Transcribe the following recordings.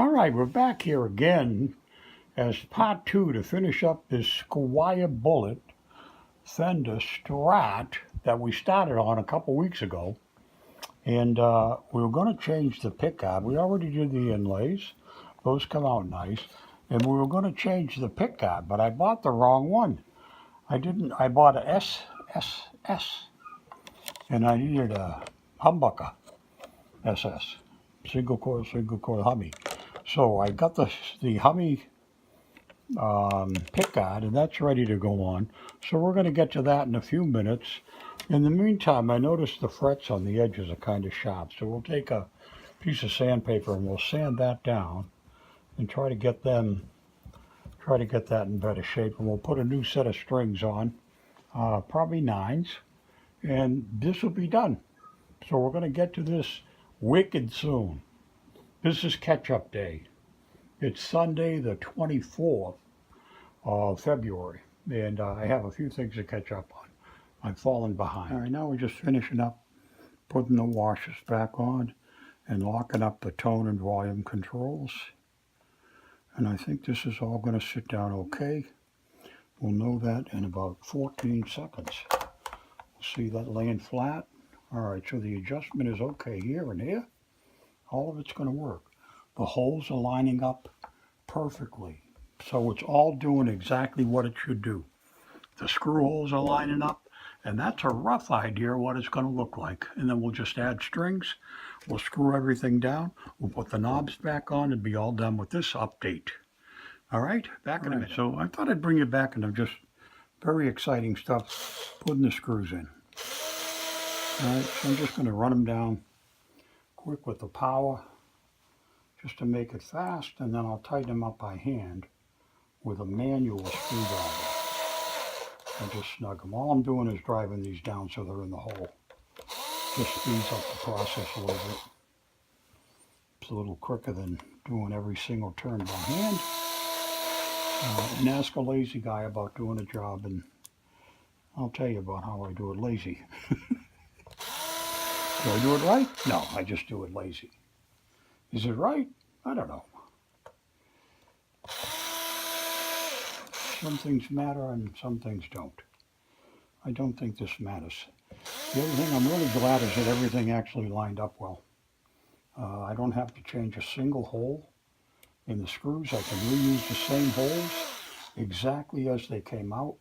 All right, we're back here again as part two to finish up this Squier Bullet Fender Strat that we started on a couple weeks ago. And we were going to change the pickguard. We already did the inlays. Those come out nice. And we were going to change the pickguard, but I bought the wrong one. I bought a SSS. And I needed a humbucker SS. Single coil Hummy. So I got the Hummy pickguard, and that's ready to go on. So we're going to get to that in a few minutes. In the meantime, I noticed the frets on the edges are kind of sharp. So we'll take a piece of sandpaper and we'll sand that down and try to get that in better shape. And we'll put a new set of strings on, probably 9s, and this will be done. So we're going to get to this wicked soon. This is catch-up day. It's Sunday the 24th of February, and I have a few things to catch up on. I'm falling behind. All right, now we're just finishing up putting the washers back on and locking up the tone and volume controls. And I think this is all going to sit down okay. We'll know that in about 14 seconds. See that laying flat? All right, so the adjustment is okay here and here. All of it's going to work. The holes are lining up perfectly. So it's all doing exactly what it should do. The screw holes are lining up, and that's a rough idea of what it's going to look like. And then we'll just add strings. We'll screw everything down. We'll put the knobs back on and be all done with this update. All right, back in a minute. So I thought I'd bring you back into just very exciting stuff, putting the screws in. All right, so I'm just going to run them down quick with the power just to make it fast, and then I'll tighten them up by hand with a manual screwdriver and just snug them. All I'm doing is driving these down so they're in the hole. Just speeds up the process a little bit. It's a little quicker than doing every single turn by hand. And ask a lazy guy about doing a job, and I'll tell you about how I do it lazy. Do I do it right? No, I just do it lazy. Is it right? I don't know. Some things matter and some things don't. I don't think this matters. The other thing I'm really glad is that everything actually lined up well. I don't have to change a single hole in the screws. I can reuse the same holes exactly as they came out.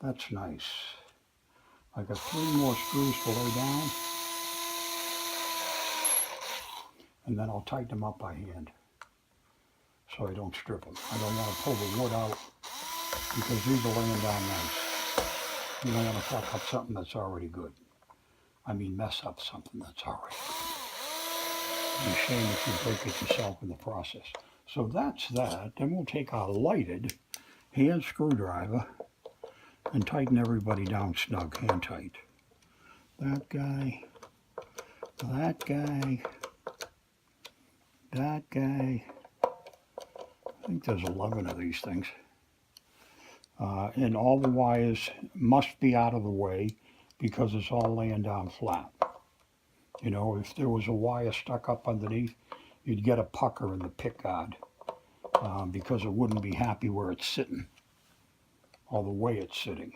That's nice. I got 3 more screws to lay down, and then I'll tighten them up by hand so I don't strip them. I don't want to pull the wood out because these are laying down nice. You don't want to fuck up something that's already good. I mean, mess up something that's already good. It's a shame if you break it yourself in the process. So that's that. Then we'll take our lighted hand screwdriver and tighten everybody down snug, hand tight. That guy, that guy, that guy. I think there's 11 of these things. And all the wires must be out of the way because it's all laying down flat. You know, if there was a wire stuck up underneath, you'd get a pucker in the pickguard because it wouldn't be happy where it's sitting or the way it's sitting.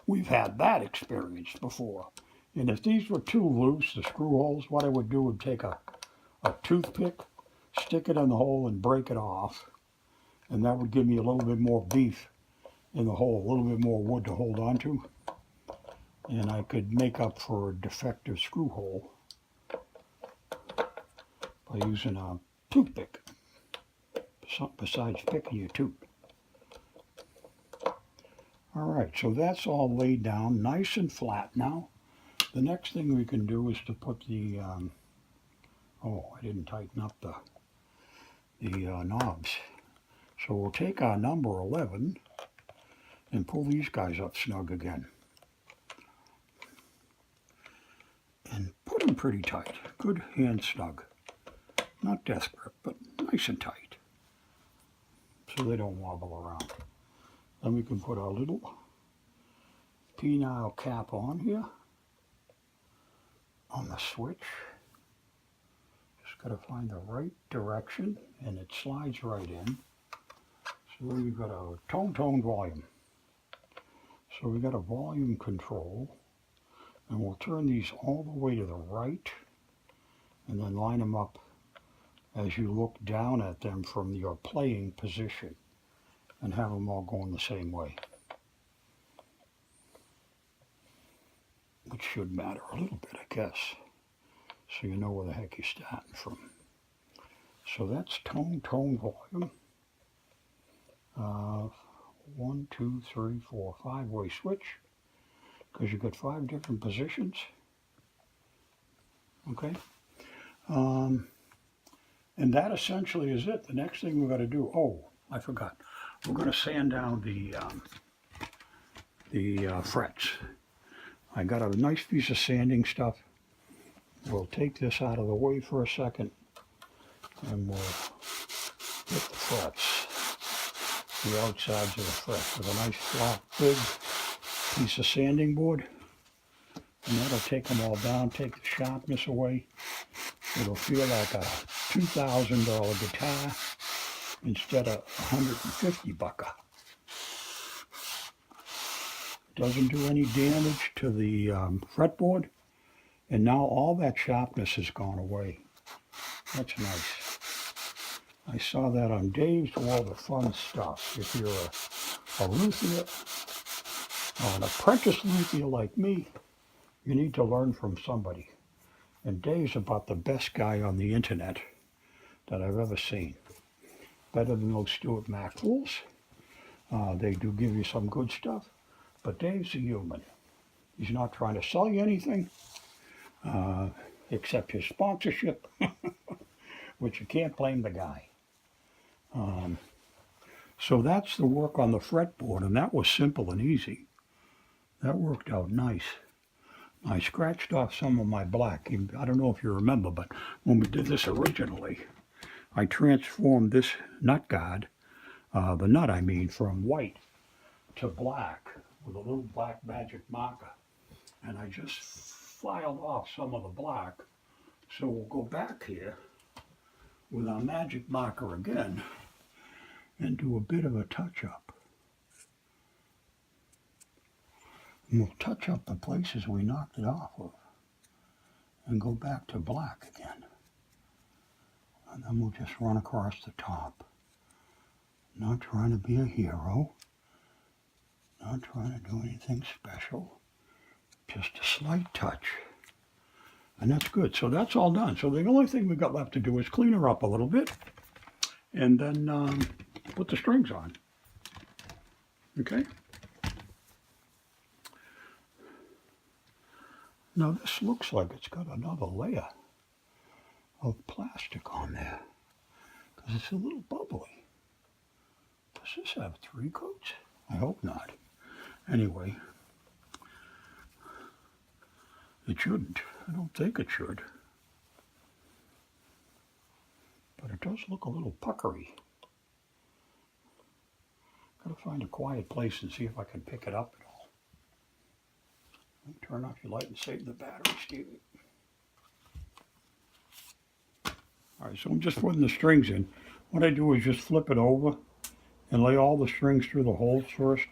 We've had that experience before. And if these were too loose, the screw holes, what I would do would take a toothpick, stick it in the hole and break it off. And that would give me a little bit more beef in the hole, a little bit more wood to hold on to. And I could make up for a defective screw hole by using a toothpick, besides picking your tooth. All right, so that's all laid down nice and flat now. The next thing we can do is to put the, oh, I didn't tighten up the knobs. So we'll take our number 11 and pull these guys up snug again. And put them pretty tight, good hand snug. Not death grip, but nice and tight, so they don't wobble around. Then we can put our little penile cap on here, on the switch. Got to find the right direction, and it slides right in. So we've got a tone volume. So we've got a volume control, and we'll turn these all the way to the right, and then line them up as you look down at them from your playing position, and have them all going the same way. Which should matter a little bit, I guess, so you know where the heck you're starting from. So that's tone volume. 1, 2, 3, 4, 5-way switch, because you've got 5 different positions. Okay, and that essentially is it. The next thing we're going to do, oh, I forgot, we're going to sand down the frets. I got a nice piece of sanding stuff. We'll take this out of the way for a second, and we'll hit the frets, the outsides of the frets, with a nice flat, big piece of sanding board. And that'll take them all down, take the sharpness away. It'll feel like a $2,000 guitar instead of $150. Doesn't do any damage to the fretboard, and now all that sharpness has gone away. That's nice. I saw that on Dave's World of Fun stuff. If you're a luthier, or an apprentice luthier like me, you need to learn from somebody. And Dave's about the best guy on the internet that I've ever seen. Better than those Stuart Maxwells. They do give you some good stuff. But Dave's a human. He's not trying to sell you anything, except his sponsorship, which you can't blame the guy. So that's the work on the fretboard, and that was simple and easy. That worked out nice. I scratched off some of my black. I don't know if you remember, but when we did this originally, I transformed this nut guard, the nut I mean, from white to black with a little black magic marker. And I just filed off some of the black. So we'll go back here with our magic marker again and do a bit of a touch-up. And we'll touch up the places we knocked it off of and go back to black again. And then we'll just run across the top. Not trying to be a hero. Not trying to do anything special. Just a slight touch. And that's good. So that's all done. So the only thing we've got left to do is clean her up a little bit and then put the strings on. Okay? Now this looks like it's got another layer of plastic on there because it's a little bubbly. Does this have 3 coats? I hope not. Anyway, it shouldn't. I don't think it should. But it does look a little puckery. Gotta find a quiet place and see if I can pick it up at all. Turn off your light and save the battery, Stevie. Alright, so I'm just putting the strings in. What I do is just flip it over and lay all the strings through the holes first,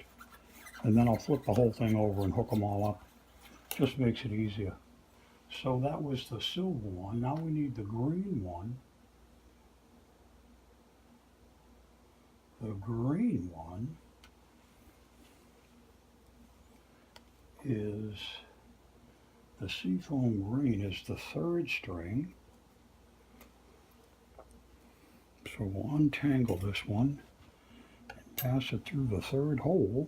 and then I'll flip the whole thing over and hook them all up. Just makes it easier. So that was the silver one. Now we need the green one. The green one is, the seafoam green is the 3rd string. So we'll untangle this one and pass it through the 3rd hole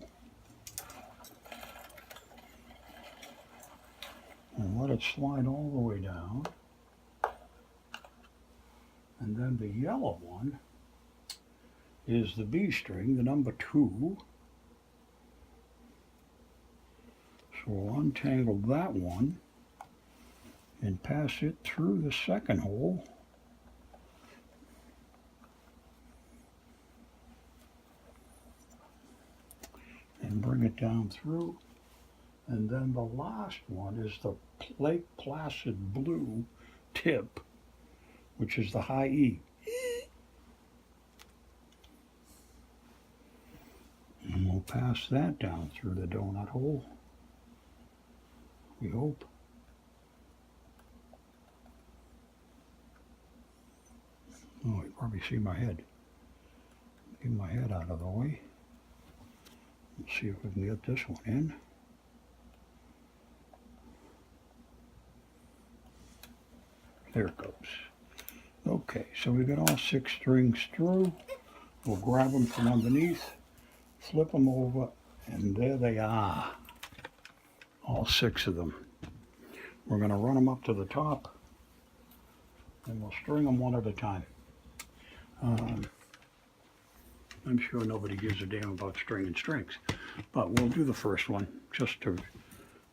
and let it slide all the way down. And then the yellow one is the B string, the number 2. So we'll untangle that one and pass it through the 2nd hole. And bring it down through. And then the last one is the Lake Placid blue tip, which is the high E. And we'll pass that down through the donut hole, we hope. Oh, you probably see my head. Get my head out of the way. Let's see if we can get this one in. There it goes. Okay, so we got all 6 strings through. We'll grab them from underneath, flip them over, and there they are. All 6 of them. We're going to run them up to the top, and we'll string them one at a time. I'm sure nobody gives a damn about stringing strings, but we'll do the first one just to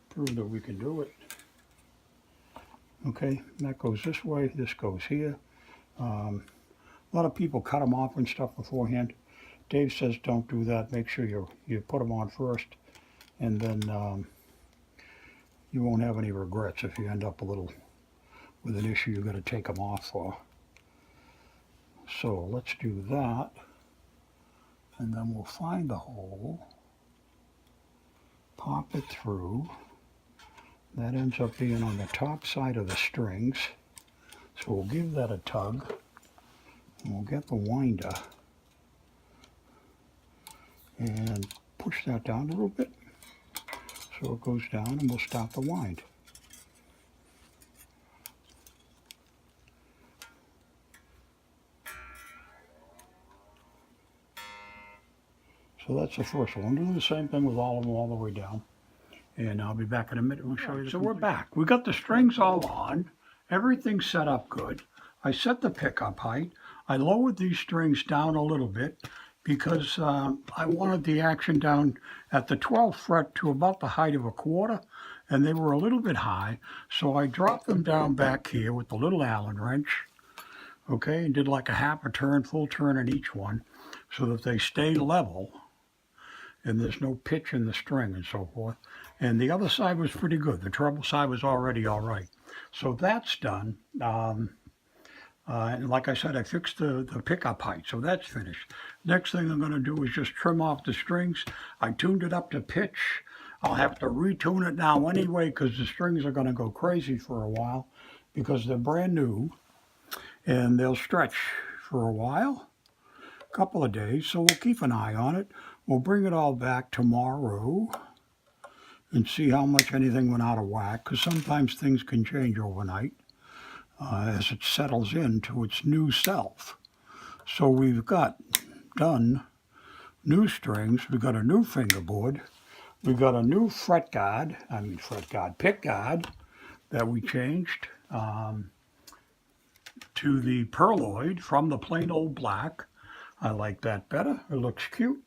prove that we can do it. Okay, that goes this way, this goes here. A lot of people cut them off and stuff beforehand. Dave says don't do that. Make sure you put them on first, and then you won't have any regrets if you end up with an issue you're going to take them off for. So let's do that, and then we'll find the hole, pop it through. That ends up being on the top side of the strings, so we'll give that a tug, and we'll get the winder and push that down a little bit so it goes down, and we'll stop the wind. So that's the first one. We'll do the same thing with all of them all the way down. And I'll be back in a minute. We'll show you. So we're back. We got the strings all on. Everything's set up good. I set the pickup height. I lowered these strings down a little bit because I wanted the action down at the 12th fret to about the height of a quarter, and they were a little bit high. So I dropped them down back here with the little Allen wrench, okay, and did like a half a turn, full turn in each one so that they stay level and there's no pitch in the string and so forth. And the other side was pretty good. The treble side was already all right. So that's done. And like I said, I fixed the pickup height, so that's finished. Next thing I'm going to do is just trim off the strings. I tuned it up to pitch. I'll have to retune it now anyway because the strings are going to go crazy for a while because they're brand new and they'll stretch for a while, a couple of days, so we'll keep an eye on it. We'll bring it all back tomorrow and see how much anything went out of whack, because sometimes things can change overnight as it settles into its new self. So we've got done new strings, we've got a new fingerboard, we've got a new pick guard that we changed to the perloid from the plain old black. I like that better, it looks cute.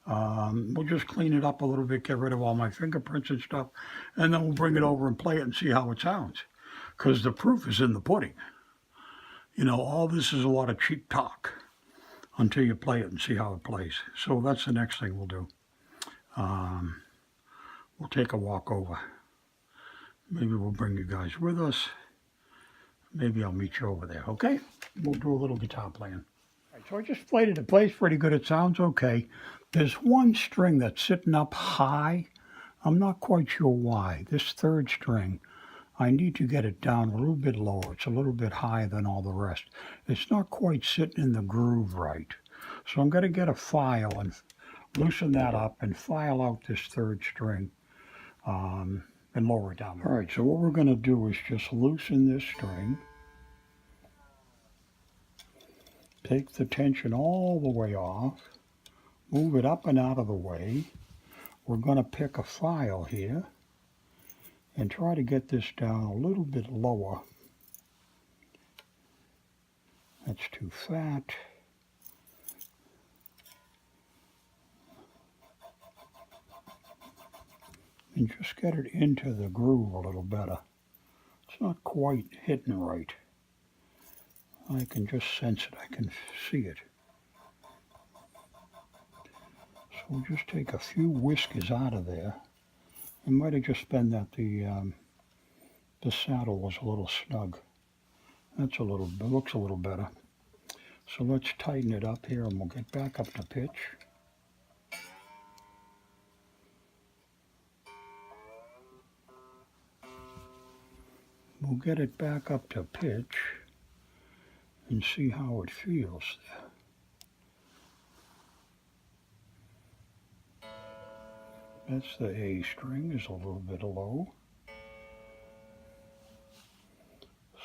We'll just clean it up a little bit, get rid of all my fingerprints and stuff, and then we'll bring it over and play it and see how it sounds. Because the proof is in the pudding. You know, all this is a lot of cheap talk until you play it and see how it plays. So that's the next thing we'll do. We'll take a walk over. Maybe we'll bring you guys with us. Maybe I'll meet you over there, okay? We'll do a little guitar playing. So I just played it. It plays pretty good. It sounds okay. There's one string that's sitting up high. I'm not quite sure why. This third string, I need to get it down a little bit lower. It's a little bit higher than all the rest. It's not quite sitting in the groove right. So I'm going to get a file and loosen that up and file out this third string and lower it down. All right, so what we're going to do is just loosen this string. Take the tension all the way off, move it up and out of the way. We're going to pick a file here and try to get this down a little bit lower. That's too fat. And just get it into the groove a little better. It's not quite hitting right. I can just sense it. I can see it. So we'll just take a few whiskers out of there. It might have just been that the saddle was a little snug. That's a little, looks a little better. So let's tighten it up here and we'll get back up to pitch. We'll get it back up to pitch and see how it feels there. That's the A string is a little bit low.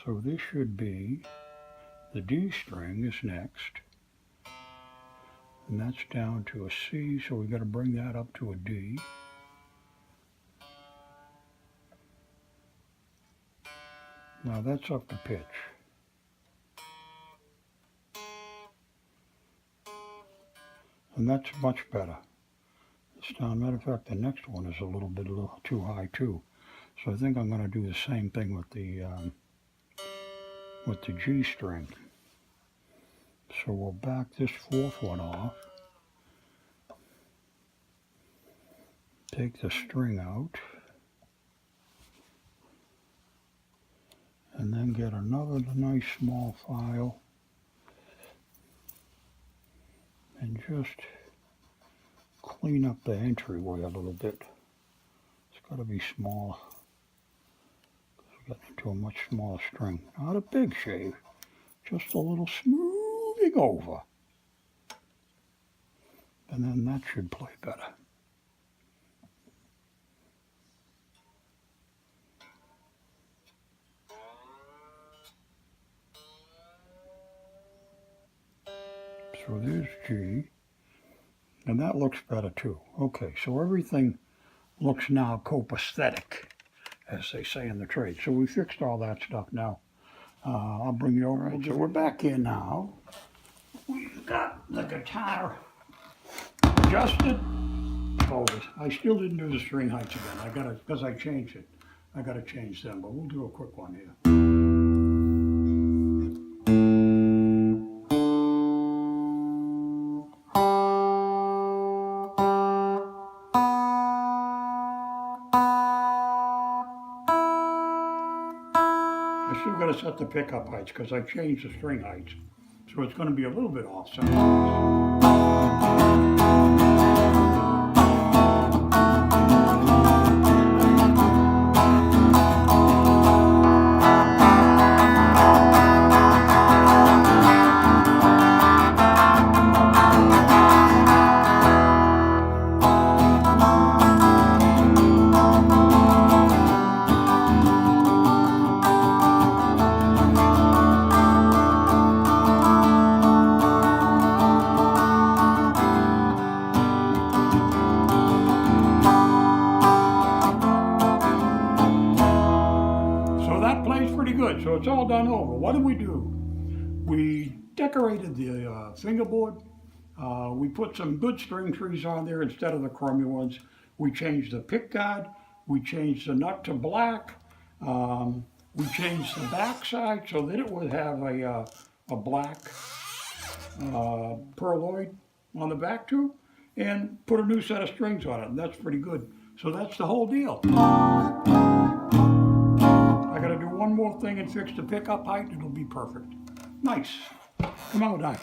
So this should be, the D string is next. And that's down to a C, so we got to bring that up to a D. Now that's up to pitch. And that's much better. It's down. Matter of fact, the next one is a little too high too. So I think I'm going to do the same thing with the G string. So we'll back this fourth one off. Take the string out. And then get another nice small file and just clean up the entryway a little bit. It's got to be smaller. We're getting into a much smaller string. Not a big shave, just a little smoothing over. And then that should play better. So there's G, and that looks better too. Okay, so everything looks now copacetic, as they say in the trade. So we fixed all that stuff now. I'll bring you over. Right, so we're back here now. We've got the guitar adjusted. Oh, I still didn't do the string heights again. I gotta, because I changed it. I gotta change them, but we'll do a quick one here. I still got to set the pickup heights because I changed the string heights. So it's going to be a little bit off sometimes. Good, so it's all done over. What did we do? We decorated the fingerboard. We put some good string trees on there instead of the crummy ones. We changed the pick guard. We changed the nut to black. We changed the back side so that it would have a black pearloid on the back too, and put a new set of strings on it, and that's pretty good. So that's the whole deal. I gotta do one more thing and fix the pickup height, it'll be perfect. Nice. Come on, nice.